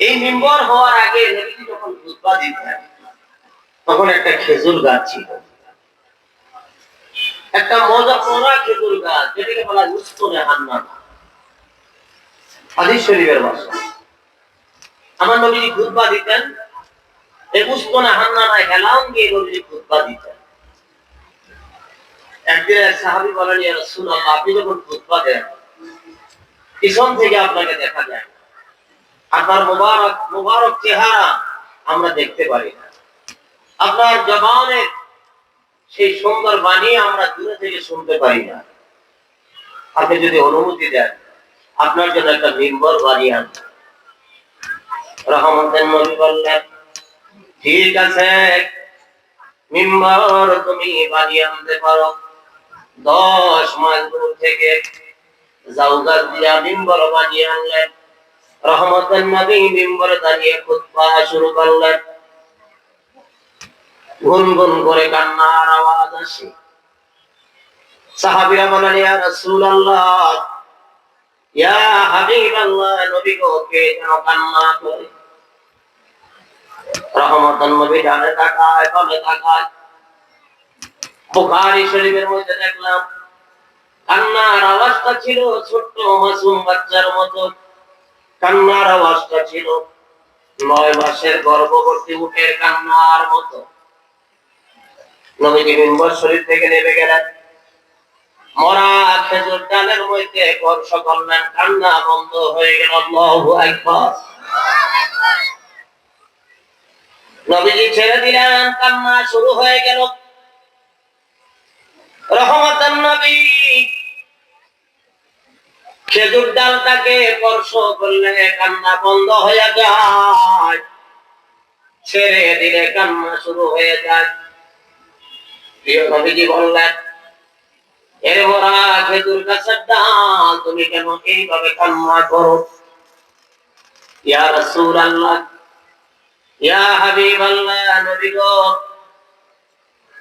এই মিম্বর হওয়ার আগে নবীজি যখন খুতবা দিতেন তখন একটা খেজুর গাছ ছিল, একটা মরা খেজুর গাছ, যেটাকে বলা হয় উস্তনে হান্নানা। হাদিস শরীফের ভাষা। আমার নবীজি খুতবা দিতেন, এই উস্তনে হান্নানায় হেলাম দিয়ে নবীজি খুতবা দিতেন। একদিন এক সাহাবী বলেন, ইয়া রাসূলুল্লাহ, আপনি যখন খুতবা দেন পিছন থেকে আপনাকে দেখা যায়, আপনার মুবারক মুবারক চেহারা আমরা দেখতে পারি না, আপনার জবানের সেই সুন্দর বাণী আমরা দূরে থেকে শুনতে পারি না। আপনি যদি অনুমতি দেন আপনার জন্য একটা মিম্বর বানিয়ে আনতে। রহমতের নবী বললেন, ঠিক আছে, মিম্বর তুমি বানিয়ে আনতে পারো। 10 মাইল দূর থেকে জাউগার দিয়া মিম্বর বানিয়ে আনলেন। রহমতের নবী মিম্বরে দাঁড়িয়ে খুতবা শুরু করলেন। গুনগুন করে কান্নার আওয়াজ আসে। সাহাবীরা বলেন, ইয়া রাসূলুল্লাহ, ইয়া হাবিবাল্লাহ, নবী গো, কে যেন কান্না করে। রহমতের নবী ডানে তাকায়, বামে তাকায়। বুখারী শরীফের মধ্যে দেখলাম কান্নার আওয়াজটা ছিল ছোট্ট মাসুম বাচ্চার মতো। কান্নার আওয়াজটা ছিল 9 মাসের গর্ভবতী উটের কান্নার মতো। নবীজি মিম্বর শরীফ থেকে নেমে গেলেন, মরা খেজুর ডালের মধ্যে স্পর্শ করলেন, কান্না বন্ধ হয়ে গেল। আল্লাহু আকবার। নবীজি ছেড়ে দিলেন, কান্না শুরু হয়ে গেল। রহমতের নবী খেজুর ডালটাকে স্পর্শ করলে কান্না বন্ধ হয়ে যায়, ছেড়ে দিলে কান্না শুরু হয়ে যায়। প্রিয় নবীজি বললেন, এর মরা খেজুর গাছের ডাল, তুমি কেন এইভাবে কান্না করো? ইয়া রাসূলুল্লাহ, ইয়া হাবিবাল্লাহ, নবী গো,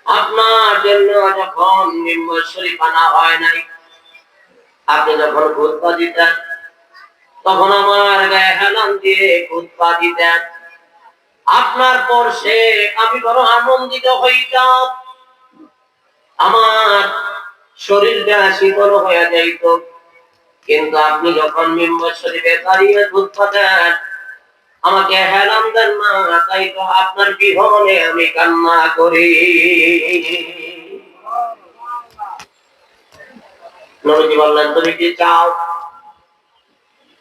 আপনার জন্য যখন মিম্বর শরীফ আনা হয় নাই, আপনি যখন খুতবা দিতেন তখন আমার গায়ে হেলান দিয়ে খুতবা দিতেন। আপনার পরশে আমি বড় আনন্দিত হইতাম, আমার শরীরটা শীতল হয়ে যাইত। কিন্তু আপনি যখন মিম্বর শরীফে দাঁড়িয়ে খুতবা দেন, আমাকে হেলান দেন না, তাই তো আপনার বিহনে আমি কান্না করি। নবীজি বললেন, তুমি কি চাও?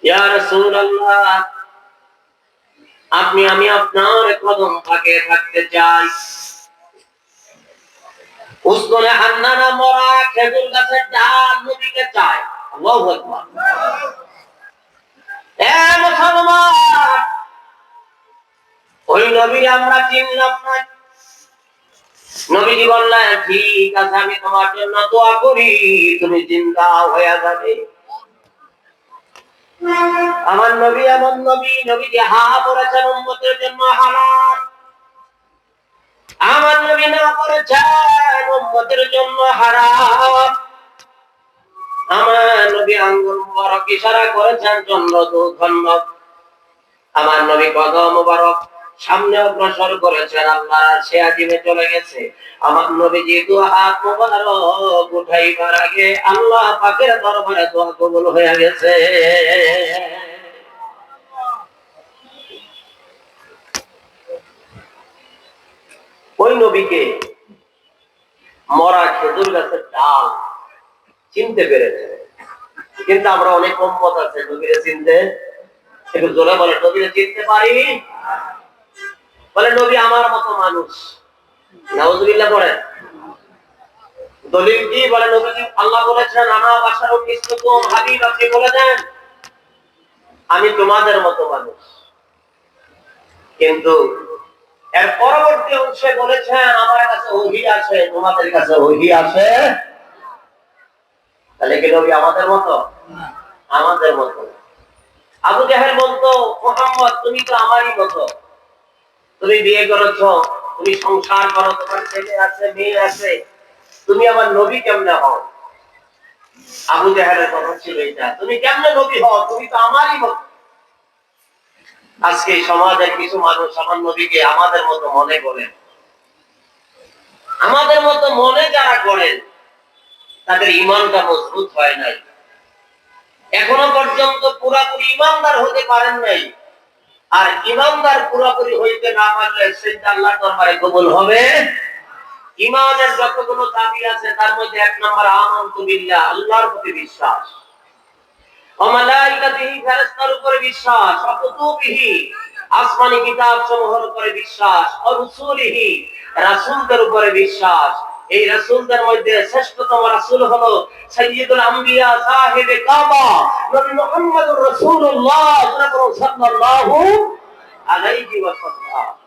ইয়া রাসূলুল্লাহ, আমি আপনার কদম পাকে থাকতে চাই। উস্তনে হান্নানা মরা খেজুর গাছের ডাল নবীকে চাই। আল্লাহু আকবার। এ মুসলমান, ওই নবী আমরা চিনলাম না। নবীজি বললেন, ঠিক আছে, আমি তোমার জন্য দোয়া করি, তুমি জিন্দা হয়ে যাবে। আমার নবী এমন নবী, নবীজি হা বলেছেন উম্মতের জন্য হালাল। আমার নবী না বলেছেন উম্মতের জন্য হারাম। আমার নবী আঙ্গুল মুবারক ইশারা করেছেন চন্দ্র দুখণ্ড। আমার নবী কদম মুবারক সামনে অগ্রসর করেছেন, আল্লাহ সে আজিমে চলে গেছে। আমার নবীজি দু হাত মুবারক উঠাইবার আগে আল্লাহ পাকের দরবারে দোয়া কবুল হয়ে গেছে। ওই নবীকে মরা খেজুর গাছের ডাল চিনতে পেরেছে। কিন্তু আমরা অনেক উম্মত আছে নবীরে চিনতে, একটু জোরে বলে, নবীরে চিনতে পারি? বলে নবী আমার মতো মানুষ। নাউজুবিল্লাহ পড়ে। দলিল কি? বলে নবীজি আল্লাহ বলেছেন, আনা বাশারুম মিসলুকুম, হাবিব আপনি বলে দেন আমি তোমাদের মতো মানুষ। কিন্তু এর পরবর্তী অংশে বলেছেন, আমার কাছে ওহী আছে, তোমাদের কাছে ওহী আছে। তাহলে কি নবী আমাদের মতো? আমাদের মতো। আবু জাহেল বলতো, মুহাম্মদ তুমি তো আমারই মতো, তুমি বিয়ে করেছো, তুমি সংসার করো, তোমার ছেলে আছে, মেয়ে আছে, তুমি আমার নবী কেমনে হও? আবু জাহেলের কথা ছিল এটা, তুমি কেমনে নবী হও? তুমি তো আমারই মতো। আজকে সমাজের কিছু মানুষ আমার নবীকে আমাদের মতো মনে করেন, আমাদের মতো মনে যারা করেন তাদের ঈমানটা মজবুত হয় নাই, এখনো পর্যন্ত পুরাপুরি ঈমানদার হতে পারেন নাই। আর ঈমানদার পুরাপুরি হইতে না পারলে সেটা আল্লাহর দরবারে কবুল হবে। ঈমানের যতগুলো দাবি আছে তার মধ্যে এক নম্বর আমানতু বিল্লাহ, আল্লাহর প্রতি বিশ্বাস, ওয়া মালাইকাতিহি, ফেরেশতার উপরে বিশ্বাস, ওয়া কুতুবিহি, আসমানি কিতাব সমূহের উপরে বিশ্বাস, ওয়া রুসুলিহি, রাসূলদের উপরে বিশ্বাস। এই রাসূলদের মধ্যে শ্রেষ্ঠতম রাসূল হলো সাইয়্যিদুল আম্বিয়া সাহেবে কাবা নবী মুহাম্মদুর রাসূলুল্লাহ সাল্লাল্লাহু আলাইহি ওয়াসাল্লাম।